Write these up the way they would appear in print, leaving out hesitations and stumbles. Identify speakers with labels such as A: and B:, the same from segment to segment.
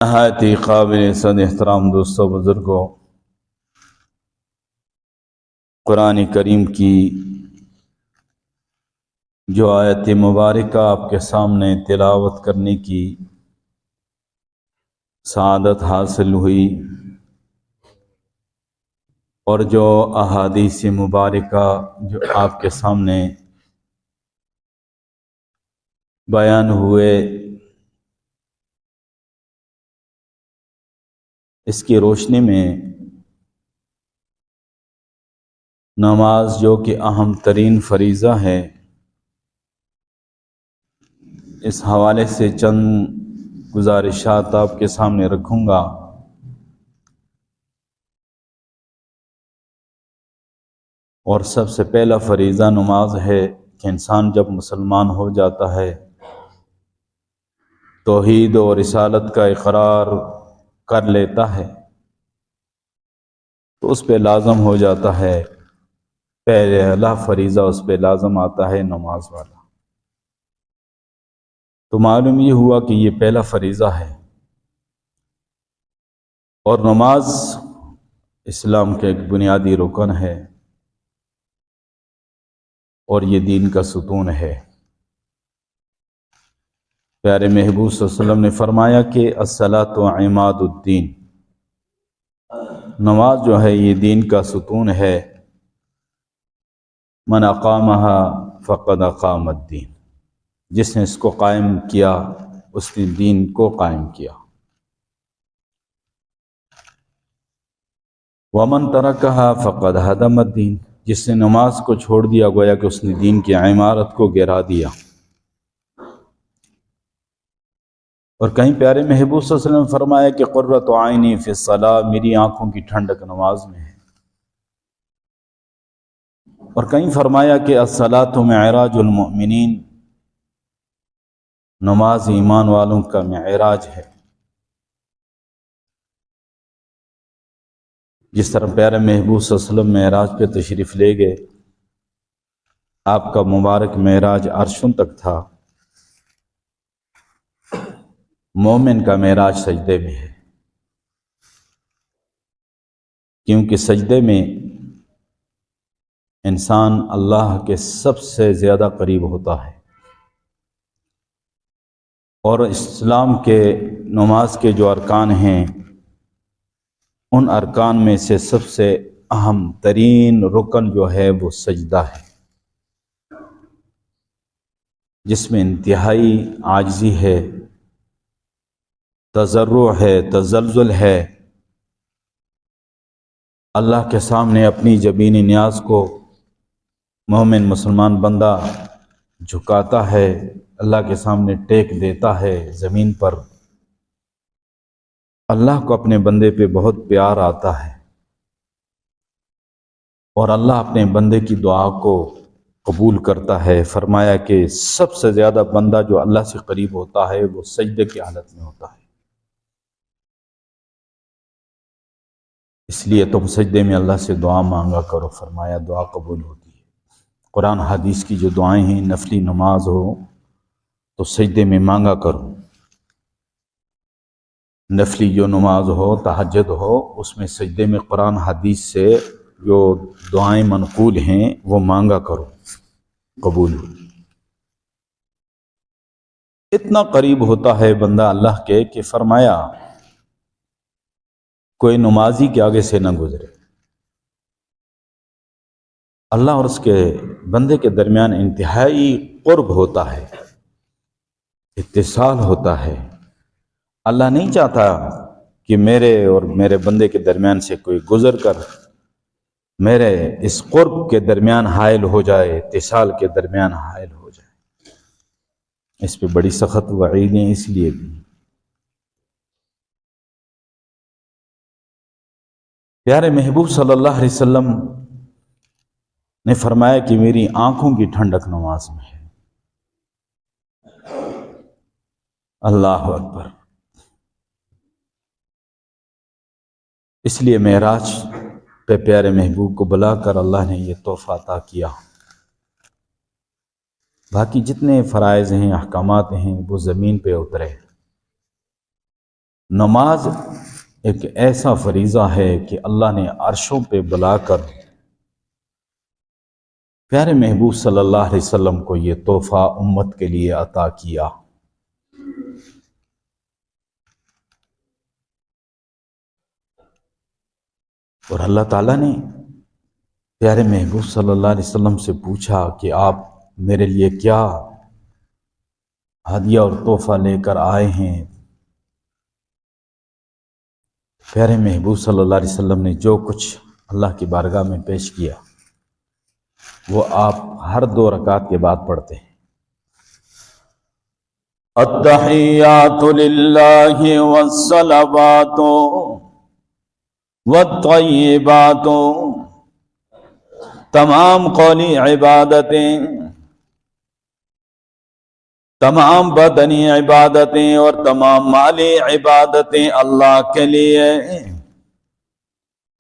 A: نہایت ہی قابل عزت احترام دوستوں بزرگوں، قرآن کریم کی جو آیت مبارکہ آپ کے سامنے تلاوت کرنے کی سعادت حاصل ہوئی، اور جو احادیث مبارکہ جو آپ کے سامنے بیان ہوئے، اس کی روشنی میں نماز جو کہ اہم ترین فریضہ ہے، اس حوالے سے چند گزارشات آپ کے سامنے رکھوں گا۔ اور سب سے پہلا فریضہ نماز ہے کہ انسان جب مسلمان ہو جاتا ہے، توحید و رسالت کا اقرار کر لیتا ہے، تو اس پہ لازم ہو جاتا ہے، پہلا فریضہ اس پہ لازم آتا ہے نماز والا۔ تو معلوم یہ ہوا کہ یہ پہلا فریضہ ہے، اور نماز اسلام کا ایک بنیادی رکن ہے، اور یہ دین کا ستون ہے۔ پیارے محبوب صلی اللہ علیہ وسلم نے فرمایا کہ الصلاۃ عماد الدین، نماز جو ہے یہ دین کا ستون ہے، من اقامہا فقد اقام الدین، جس نے اس کو قائم کیا اس نے دین کو قائم کیا۔ ومن ترکہا فقد ہدم الدین، جس نے نماز کو چھوڑ دیا گویا کہ اس نے دین کی عمارت کو گرا دیا۔ اور کہیں پیارے محبوب صلی اللہ علیہ وسلم نے فرمایا کہ قرۃ عینی فی الصلاۃ، میری آنکھوں کی ٹھنڈک نماز میں ہے۔ اور کہیں فرمایا کہ الصلاۃ معراج المؤمنین، نماز ایمان والوں کا معراج ہے۔ جس طرح پیارے محبوب صلی اللہ علیہ وسلم معراج پہ تشریف لے گئے، آپ کا مبارک معراج عرشوں تک تھا، مومن کا معراج سجدے میں ہے، کیونکہ سجدے میں انسان اللہ کے سب سے زیادہ قریب ہوتا ہے۔ اور اسلام کے نماز کے جو ارکان ہیں، ان ارکان میں سے سب سے اہم ترین رکن جو ہے وہ سجدہ ہے، جس میں انتہائی عاجزی ہے، تضرع ہے، تزلزل ہے، اللہ کے سامنے اپنی جبینی نیاز کو مومن مسلمان بندہ جھکاتا ہے، اللہ کے سامنے ٹیک دیتا ہے زمین پر۔ اللہ کو اپنے بندے پہ بہت پیار آتا ہے، اور اللہ اپنے بندے کی دعا کو قبول کرتا ہے۔ فرمایا کہ سب سے زیادہ بندہ جو اللہ سے قریب ہوتا ہے وہ سجدے کی حالت میں ہوتا ہے، اس لیے تم سجدے میں اللہ سے دعا مانگا کرو، فرمایا دعا قبول ہوتی ہے۔ قرآن حدیث کی جو دعائیں ہیں، نفلی نماز ہو تو سجدے میں مانگا کرو، نفلی جو نماز ہو، تہجد ہو، اس میں سجدے میں قرآن حدیث سے جو دعائیں منقول ہیں وہ مانگا کرو، قبول ہو۔ اتنا قریب ہوتا ہے بندہ اللہ کے کہ فرمایا کوئی نمازی کے آگے سے نہ گزرے۔ اللہ اور اس کے بندے کے درمیان انتہائی قرب ہوتا ہے، اتصال ہوتا ہے۔ اللہ نہیں چاہتا کہ میرے اور میرے بندے کے درمیان سے کوئی گزر کر میرے اس قرب کے درمیان حائل ہو جائے، اتصال کے درمیان حائل ہو جائے۔ اس پہ بڑی سخت وعیدیں اس لیے بھی۔ پیارے محبوب صلی اللہ علیہ وسلم نے فرمایا کہ میری آنکھوں کی ٹھنڈک نماز میں ہے۔ اللہ اکبر۔ اس لیے معراج پہ پیارے محبوب کو بلا کر اللہ نے یہ تحفہ عطا کیا۔ باقی جتنے فرائض ہیں، احکامات ہیں، وہ زمین پہ اترے، نماز ایک ایسا فریضہ ہے کہ اللہ نے عرشوں پہ بلا کر پیارے محبوب صلی اللہ علیہ وسلم کو یہ تحفہ امت کے لیے عطا کیا۔ اور اللہ تعالیٰ نے پیارے محبوب صلی اللہ علیہ وسلم سے پوچھا کہ آپ میرے لیے کیا ہدیہ اور تحفہ لے کر آئے ہیں؟ پیارے محبوب صلی اللہ علیہ وسلم نے جو کچھ اللہ کی بارگاہ میں پیش کیا وہ آپ ہر 2 رکعت کے بعد پڑھتے ہیں۔ التحیات للہ والصلوات والطیبات، تمام قولی عبادتیں، تمام بدنی عبادتیں اور تمام مالی عبادتیں اللہ کے لیے۔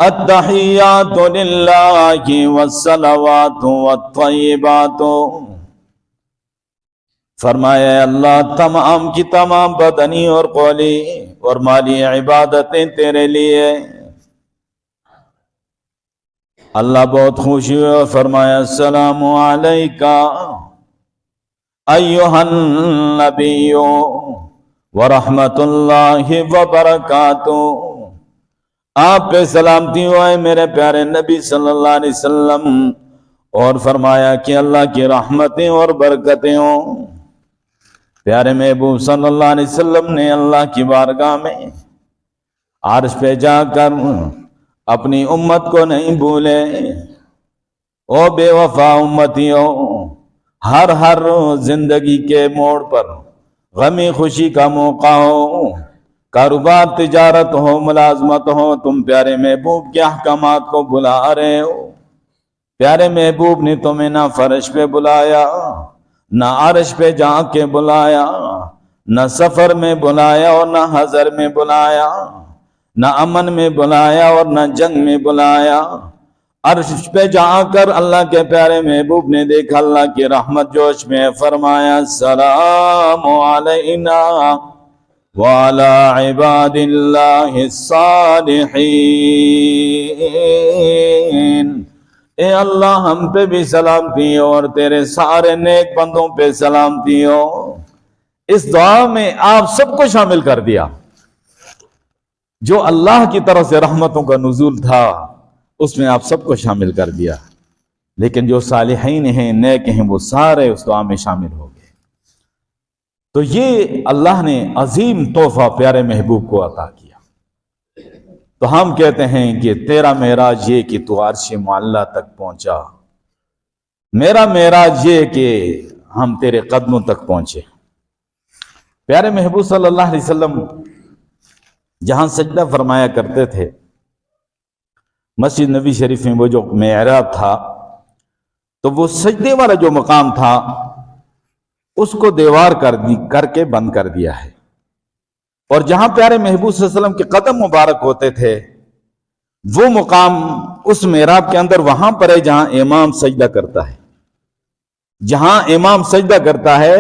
A: التحیات للہ والصلوات والطیبات، فرمایا اللہ تمام کی تمام بدنی اور قولی اور مالی عبادتیں تیرے لیے۔ اللہ بہت خوش ہوئے اور فرمایا السلام علیکہ ایھا النبی ورحمۃ اللہ وبرکاتہ، آپ پہ سلامتی ہو اے میرے پیارے نبی صلی اللہ علیہ وسلم، اور فرمایا کہ اللہ کی رحمتیں اور برکتیں ہوں۔ پیارے محبوب صلی اللہ علیہ وسلم نے اللہ کی بارگاہ میں عرش پہ جا کر اپنی امت کو نہیں بھولے۔ او بے وفا امتیوں، ہر زندگی کے موڑ پر غمی خوشی کا موقع ہو، کاروبار تجارت ہو ملازمت ہو، تم پیارے محبوب کے احکامات کو بلا رہے ہو۔ پیارے محبوب نے تمہیں نہ فرش پہ بلایا، نہ عرش پہ جا کے بلایا، نہ سفر میں بلایا اور نہ حضر میں بلایا، نہ امن میں بلایا اور نہ جنگ میں بلایا۔ عرش پہ جا کر اللہ کے پیارے محبوب نے دیکھا اللہ کی رحمت جوش میں، فرمایا السلام علینا وعلی عباد اللہ الصالحین، اے اللہ ہم پہ بھی سلامتی ہو اور تیرے سارے نیک بندوں پہ سلامتی ہو۔ اس دعا میں آپ سب کو شامل کر دیا، جو اللہ کی طرف سے رحمتوں کا نزول تھا اس میں آپ سب کو شامل کر دیا، لیکن جو صالحین ہیں نیک ہیں وہ سارے اس دعا میں شامل ہو گئے۔ تو یہ اللہ نے عظیم تحفہ پیارے محبوب کو عطا کیا۔ تو ہم کہتے ہیں کہ تیرا معراج یہ کہ تو عرش معلیٰ تک پہنچا، میرا معراج یہ کہ ہم تیرے قدموں تک پہنچے۔ پیارے محبوب صلی اللہ علیہ وسلم جہاں سجدہ فرمایا کرتے تھے، مسجد نبی شریف میں وہ جو محراب تھا، تو وہ سجدے والا جو مقام تھا اس کو دیوار کر کے بند کر دیا ہے، اور جہاں پیارے محبوب صلی اللہ علیہ وسلم کے قدم مبارک ہوتے تھے وہ مقام اس محراب کے اندر وہاں پر ہے جہاں امام سجدہ کرتا ہے۔ جہاں امام سجدہ کرتا ہے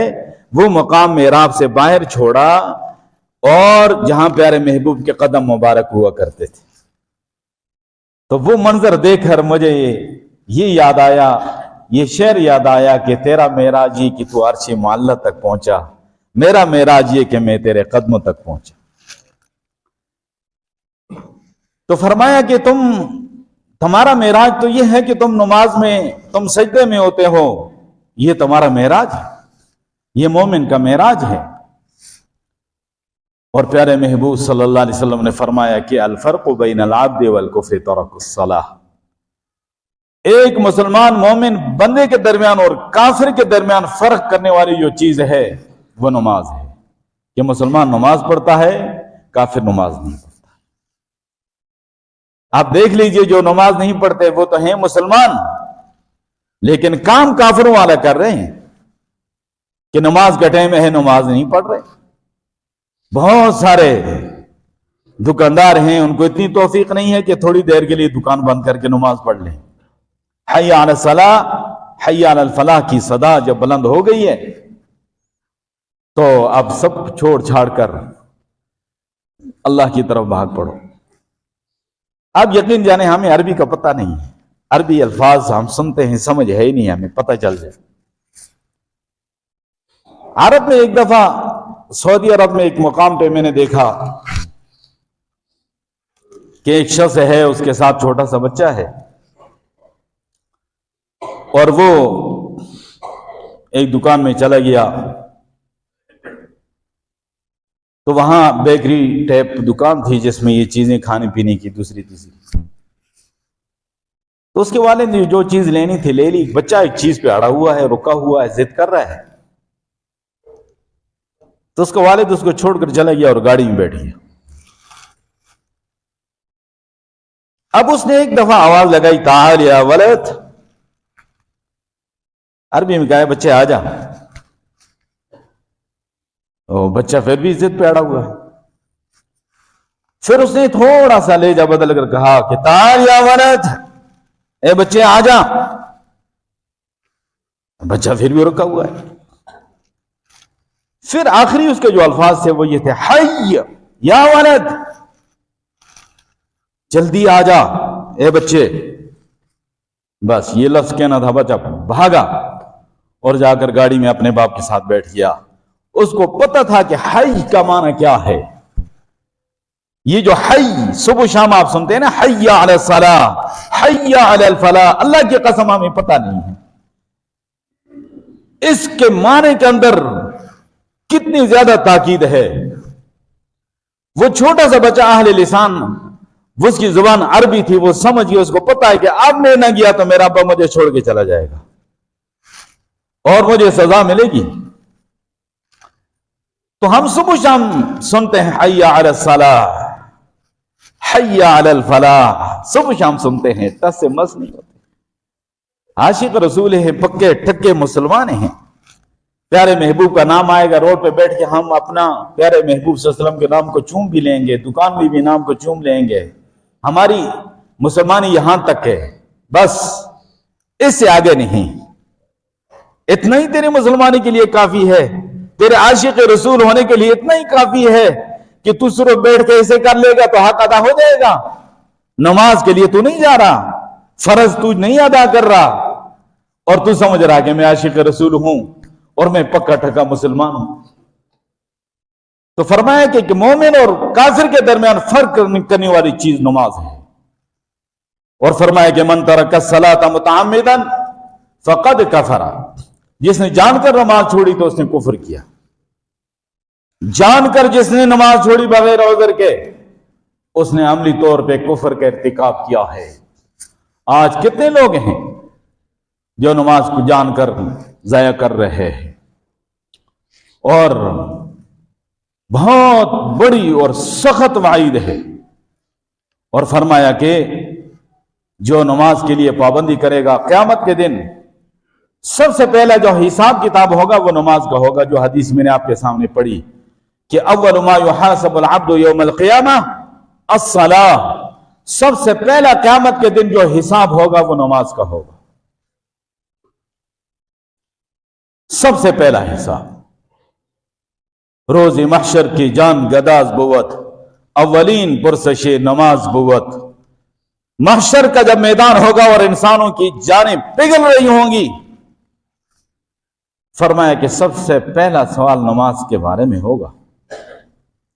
A: وہ مقام محراب سے باہر چھوڑا، اور جہاں پیارے محبوب کے قدم مبارک ہوا کرتے تھے۔ تو وہ منظر دیکھ کر مجھے یہ یاد آیا، یہ شعر یاد آیا کہ تیرا معراج یہ کہ تو عرش معلیٰ تک پہنچا، میرا معراج یہ کہ میں تیرے قدموں تک پہنچا۔ تو فرمایا کہ تمہارا معراج تو یہ ہے کہ تم نماز میں تم سجدے میں ہوتے ہو، یہ تمہارا معراج ہے، یہ مومن کا معراج ہے۔ اور پیارے محبوب صلی اللہ علیہ وسلم نے فرمایا کہ الفرق بین العبد والکفر ترک الصلاۃ، ایک مسلمان مومن بندے کے درمیان اور کافر کے درمیان فرق کرنے والی جو چیز ہے وہ نماز ہے، کہ مسلمان نماز پڑھتا ہے، کافر نماز نہیں پڑھتا۔ آپ دیکھ لیجئے جو نماز نہیں پڑھتے وہ تو ہیں مسلمان، لیکن کام کافروں والا کر رہے ہیں کہ نماز کا ٹائم ہے نماز نہیں پڑھ رہے۔ بہت سارے دکاندار ہیں، ان کو اتنی توفیق نہیں ہے کہ تھوڑی دیر کے لیے دکان بند کر کے نماز پڑھ لیں۔ حی علی الصلاۃ حی علی الفلاح کی صدا جب بلند ہو گئی ہے تو اب سب چھوڑ چھاڑ کر اللہ کی طرف بھاگ پڑو. اب یقین جانے ہمیں عربی کا پتہ نہیں ہے، عربی الفاظ ہم سنتے ہیں سمجھ ہے ہی نہیں، ہمیں پتہ چل جائے. عرب میں ایک دفعہ سعودی عرب میں ایک مقام پہ میں نے دیکھا کہ ایک شخص ہے، اس کے ساتھ چھوٹا سا بچہ ہے، اور وہ ایک دکان میں چلا گیا تو وہاں بیکری ٹائپ دکان تھی جس میں یہ چیزیں کھانے پینے کی دوسری تیسری. تو اس کے والد نے جو چیز لینی تھی لے لی. بچہ ایک چیز پہ اڑا ہوا ہے، رکا ہوا ہے، ضد کر رہا ہے. تو اس کا والد اس کو چھوڑ کر چلا گیا اور گاڑی میں بیٹھ گیا. اب اس نے ایک دفعہ آواز لگائی، تعال یا ولد، عربی میں کہا ہے بچے آ جا. بچہ پھر بھی ضد پہ اڑا ہوا ہے. پھر اس نے تھوڑا سا لہجہ بدل کر کہا کہ تعال یا ولد، اے بچے آ جا. بچہ پھر بھی رکا ہوا ہے. پھر آخری اس کے جو الفاظ تھے وہ یہ تھے، حی یا ولد، جلدی آ جا اے بچے. بس یہ لفظ کہنا تھا، بچہ بھاگا اور جا کر گاڑی میں اپنے باپ کے ساتھ بیٹھ گیا. اس کو پتہ تھا کہ حی کا معنی کیا ہے. یہ جو حی صبح شام آپ سنتے ہیں نا، حی علی الصلاۃ، حی علی الفلاح، اللہ کی قسم ہمیں پتہ نہیں ہے اس کے معنی کے اندر کتنی زیادہ تاکید ہے. وہ چھوٹا سا بچہ اہل لسان، اس کی زبان عربی تھی، وہ سمجھ گیا، اس کو پتا ہے کہ اب میں نہ گیا تو میرا ابا مجھے چھوڑ کے چلا جائے گا اور مجھے سزا ملے گی. تو ہم صبح شام سنتے ہیں حی علی الصلاۃ، حی علی الفلاح، صبح شام سنتے ہیں، تس سے مس نہیں ہوتے. عاشق رسول ہیں، پکے ٹکے مسلمان ہیں. پیارے محبوب کا نام آئے گا روڈ پہ بیٹھ کے ہم اپنا پیارے محبوب صلی اللہ علیہ وسلم کے نام کو چوم بھی لیں گے، دکان میں بھی نام کو چوم لیں گے. ہماری مسلمانی یہاں تک ہے، بس اس سے آگے نہیں. اتنا ہی تیری مسلمانی کے لیے کافی ہے، تیرے عاشق رسول ہونے کے لیے اتنا ہی کافی ہے کہ تو صرف بیٹھ کے ایسے کر لے گا تو حق ادا ہو جائے گا. نماز کے لیے تو نہیں جا رہا، فرض تو نہیں ادا کر رہا، اور تو سمجھ رہا کہ میں عاشق رسول ہوں اور میں پکا ٹھکا مسلمان ہوں. تو فرمایا کہ مومن اور کافر کے درمیان فرق کرنے والی چیز نماز ہے. اور فرمایا کہ من ترک الصلاۃ متعمدا فقد کفر، جس نے جان کر نماز چھوڑی تو اس نے کفر کیا. جان کر جس نے نماز چھوڑی بغیر عذر کے، اس نے عملی طور پہ کفر کا ارتکاب کیا ہے. آج کتنے لوگ ہیں جو نماز کو جان کر ضائع کر رہے ہیں، اور بہت بڑی اور سخت وعید ہے. اور فرمایا کہ جو نماز کے لیے پابندی کرے گا قیامت کے دن سب سے پہلا جو حساب کتاب ہوگا وہ نماز کا ہوگا، جو حدیث میں نے آپ کے سامنے پڑھی کہ اول ما یحاسب العبد یوم القیامہ الصلاۃ، سب سے پہلا قیامت کے دن جو حساب ہوگا وہ نماز کا ہوگا. سب سے پہلا حساب. روز محشر کی جان گداز بوت، اولین پرسش نماز بوت. محشر کا جب میدان ہوگا اور انسانوں کی جانیں پگھل رہی ہوں گی، فرمایا کہ سب سے پہلا سوال نماز کے بارے میں ہوگا،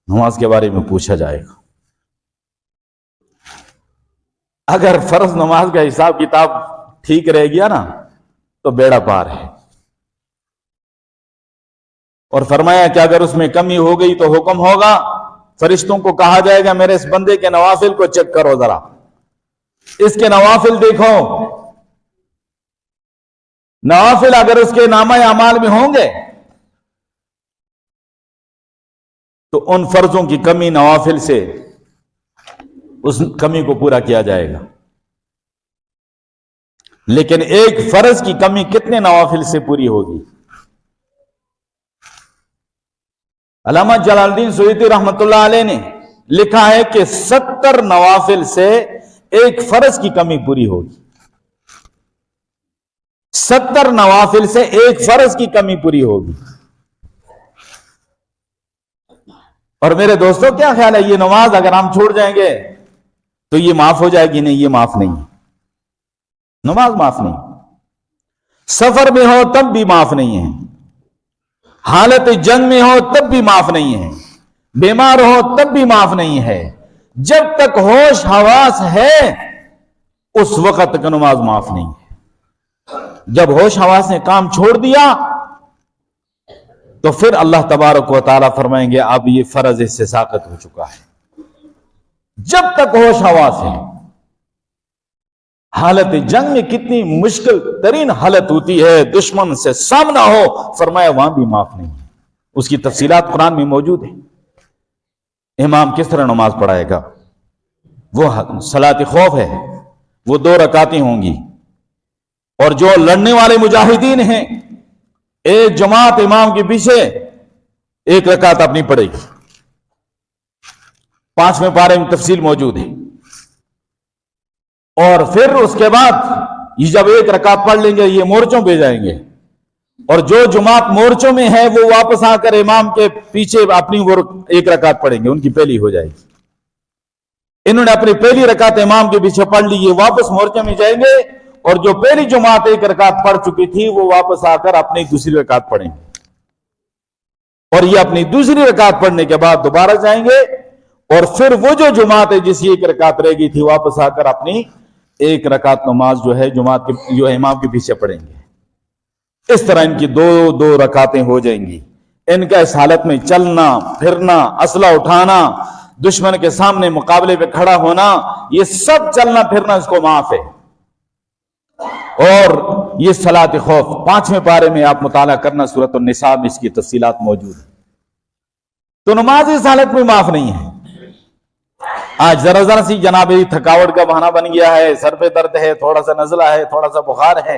A: نماز کے بارے میں پوچھا جائے گا. اگر فرض نماز کا حساب کتاب ٹھیک رہ گیا نا تو بیڑا پار ہے. اور فرمایا کہ اگر اس میں کمی ہو گئی تو حکم ہوگا، فرشتوں کو کہا جائے گا میرے اس بندے کے نوافل کو چیک کرو، ذرا اس کے نوافل دیکھو. نوافل اگر اس کے نامہ اعمال میں ہوں گے تو ان فرضوں کی کمی نوافل سے اس کمی کو پورا کیا جائے گا. لیکن ایک فرض کی کمی کتنے نوافل سے پوری ہوگی؟ علامہ جلال الدین سیوطی رحمت اللہ علیہ نے لکھا ہے کہ 70 نوافل سے ایک فرض کی کمی پوری ہوگی. 70 نوافل سے ایک فرض کی کمی پوری ہوگی. اور میرے دوستوں کیا خیال ہے، یہ نماز اگر ہم چھوڑ جائیں گے تو یہ معاف ہو جائے گی؟ نہیں، یہ معاف نہیں ہے، نماز معاف نہیں، سفر میں ہو تب بھی معاف نہیں ہے، حالت جنگ میں ہو تب بھی معاف نہیں ہے، بیمار ہو تب بھی معاف نہیں ہے، جب تک ہوش حواس ہے اس وقت تک نماز معاف نہیں ہے۔ جب ہوش حواس نے کام چھوڑ دیا تو پھر اللہ تبارک و تعالیٰ فرمائیں گے اب یہ فرض اس سے ساقط ہو چکا ہے۔ جب تک ہوش حواس ہے، حالت جنگ میں کتنی مشکل ترین حالت ہوتی ہے، دشمن سے سامنا ہو، فرمایا وہاں بھی معاف نہیں ہے۔ اس کی تفصیلات قرآن میں موجود ہیں۔ امام کس طرح نماز پڑھائے گا؟ وہ صلاۃ خوف ہے، وہ 2 رکعتیں ہوں گی، اور جو لڑنے والے مجاہدین ہیں ایک جماعت امام کے پیچھے 1 رکعت اپنی پڑھے گی۔ 5ویں پارے میں تفصیل موجود ہے۔ اور پھر اس کے بعد یہ جب 1 رکعت پڑھ لیں گے یہ مورچوں پہ جائیں گے، اور جو جماعت مورچوں میں ہے وہ واپس آ کر امام کے پیچھے اپنی وہ 1 رکعت پڑھیں گے، ان کی پہلی ہو جائے گی۔ انہوں نے اپنی پہلی رکعت امام کے پیچھے پڑھ لی، یہ واپس مورچے میں جائیں گے، اور جو پہلی جماعت 1 رکعت پڑھ چکی تھی وہ واپس آ کر اپنی دوسری رکعت پڑھیں گے، اور یہ اپنی دوسری رکعت پڑھنے کے بعد دوبارہ جائیں گے، اور پھر وہ جو جماعت ہے جس کی 1 رکعت رہ گئی تھی واپس آ کر اپنی 1 رکعت نماز جو ہے جماعت کے جو امام کے پیچھے پڑھیں گے۔ اس طرح ان کی 2 رکعتیں ہو جائیں گی۔ ان کا اس حالت میں چلنا پھرنا، اسلحہ اٹھانا، دشمن کے سامنے مقابلے پہ کھڑا ہونا، یہ سب چلنا پھرنا اس کو معاف ہے۔ اور یہ صلاۃ خوف 5ویں پارے میں آپ مطالعہ کرنا، سورۃ النساء میں اس کی تفصیلات موجود ہیں۔ تو نماز اس حالت میں معاف نہیں ہے۔ آج ذرا سی جناب تھکاوٹ کا بہانہ بن گیا ہے، سر پہ درد ہے، تھوڑا سا نزلہ ہے، تھوڑا سا بخار ہے،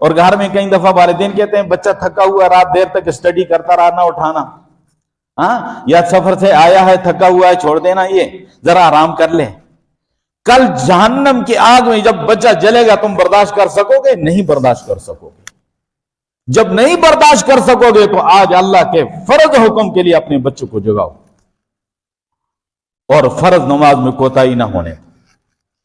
A: اور گھر میں کئی دفعہ والدین کہتے ہیں بچہ تھکا ہوا رات دیر تک اسٹڈی کرتا رہا، نہ اٹھانا، یا سفر سے آیا ہے تھکا ہوا ہے، چھوڑ دینا، یہ ذرا آرام کر لے۔ کل جہنم کی آگ میں جب بچہ جلے گا تم برداشت کر سکو گے؟ نہیں برداشت کر سکو گے۔ جب نہیں برداشت کر سکو گے تو آج اللہ کے فرض حکم کے لیے اپنے بچوں کو جگاؤ، اور فرض نماز میں کوتاہی نہ ہونے